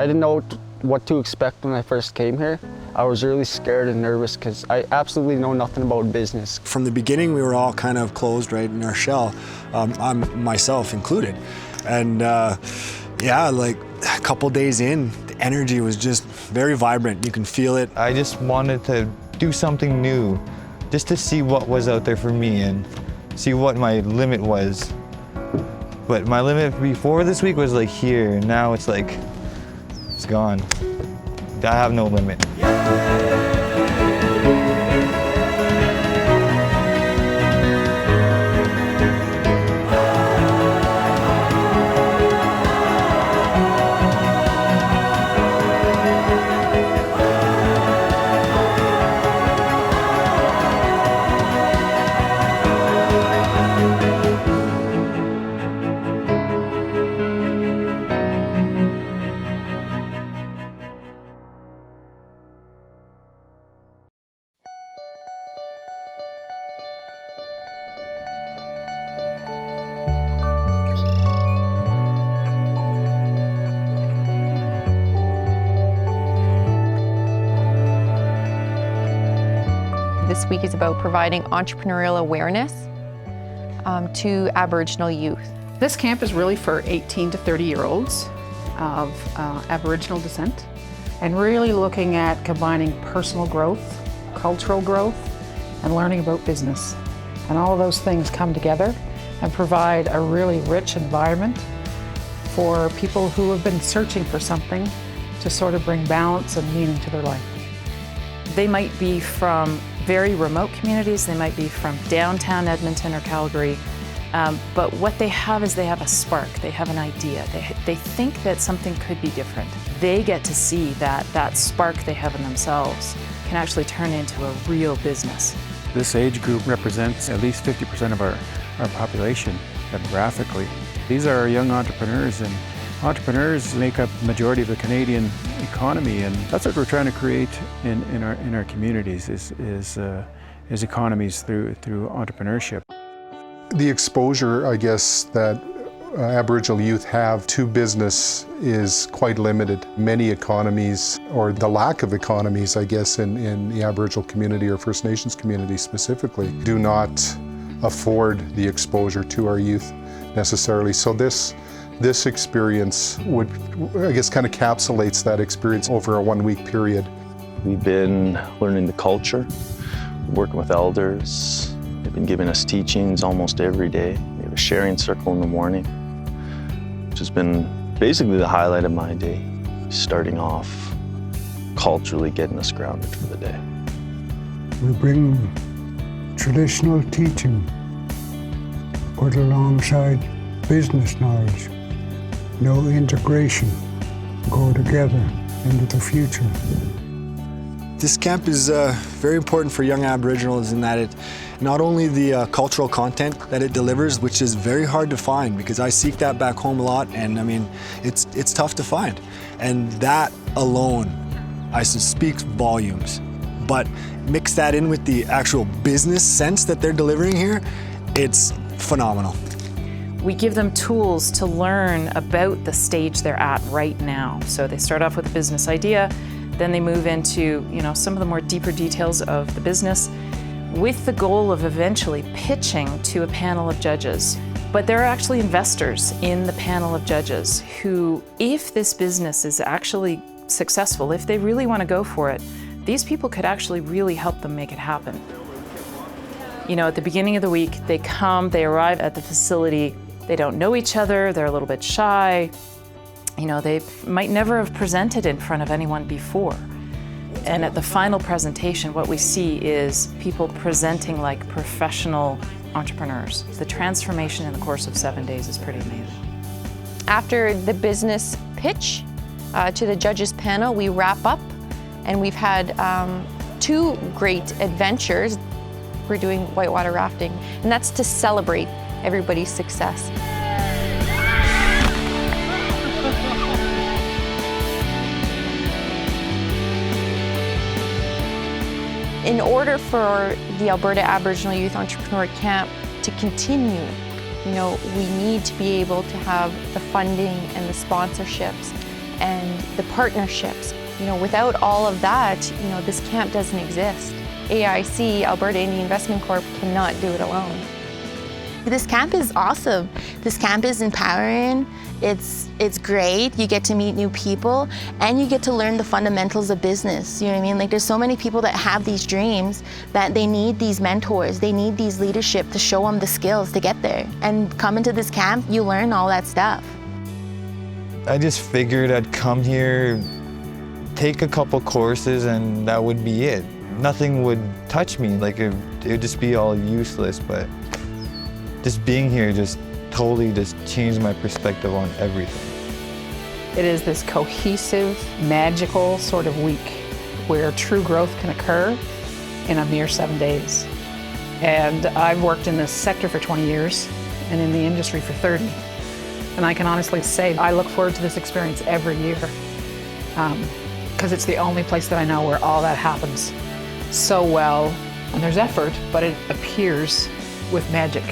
I didn't know what to expect when I first came here. I was really scared and nervous because I absolutely know nothing about business. From the beginning, we were all kind of closed right in our shell, I'm myself included. And yeah, like a couple days in, the energy was just very vibrant. You can feel it. I just wanted to do something new, just to see what was out there for me and see what my limit was. But my limit before this week was like here, and now it's like, it's gone. I have no limit. This week is about providing entrepreneurial awareness to Aboriginal youth. This camp is really for 18 to 30-year-olds of Aboriginal descent, and really looking at combining personal growth, cultural growth, and learning about business. And all of those things come together and provide a really rich environment for people who have been searching for something to sort of bring balance and meaning to their life. They might be from very remote communities, they might be from downtown Edmonton or Calgary, but what they have is they have a spark, they have an idea, they think that something could be different. They get to see that that spark they have in themselves can actually turn into a real business. This age group represents at least 50% of our population demographically. These are our young entrepreneurs, and entrepreneurs make up the majority of the Canadian economy, and that's what we're trying to create in our communities is economies through entrepreneurship. The exposure, I guess, that Aboriginal youth have to business is quite limited. Many economies, or the lack of economies, I guess, in the Aboriginal community or First Nations community specifically, do not afford the exposure to our youth necessarily. So this experience would, I guess, kind of encapsulates that experience over a one-week period. We've been learning the culture, working with elders. They've been giving us teachings almost every day. We have a sharing circle in the morning, which has been basically the highlight of my day, starting off culturally getting us grounded for the day. We bring traditional teaching put alongside business knowledge. No integration, go together into the future. This camp is very important for young Aboriginals in that it, not only the cultural content that it delivers, which is very hard to find because I seek that back home a lot, and I mean, it's tough to find. And that alone, I speaks volumes. But mix that in with the actual business sense that they're delivering here, it's phenomenal. We give them tools to learn about the stage they're at right now. So they start off with a business idea, then they move into, some of the more deeper details of the business with the goal of eventually pitching to a panel of judges. But there are actually investors in the panel of judges who, if this business is actually successful, if they really want to go for it, these people could actually really help them make it happen. At the beginning of the week, they come, they arrive at the facility, they don't know each other, they're a little bit shy. They might never have presented in front of anyone before. And at the final presentation, what we see is people presenting like professional entrepreneurs. The transformation in the course of 7 days is pretty amazing. After the business pitch to the judges panel, we wrap up, and we've had 2 great adventures. We're doing whitewater rafting, and that's to celebrate everybody's success. In order for the Alberta Aboriginal Youth Entrepreneur Camp to continue, we need to be able to have the funding and the sponsorships and the partnerships. Without all of that, this camp doesn't exist. AIIC, Alberta Indian Investment Corp, cannot do it alone. This camp is awesome. This camp is empowering. It's great. You get to meet new people and you get to learn the fundamentals of business. You know what I mean? Like, there's so many people that have these dreams that they need these mentors. They need these leadership to show them the skills to get there. And coming to this camp, you learn all that stuff. I just figured I'd come here, take a couple courses, and that would be it. Nothing would touch me, like it would just be all useless, but just being here just totally just changed my perspective on everything. It is this cohesive, magical sort of week where true growth can occur in a mere 7 days. And I've worked in this sector for 20 years and in the industry for 30. And I can honestly say I look forward to this experience every year because it's the only place that I know where all that happens so well. And there's effort, but it appears with magic.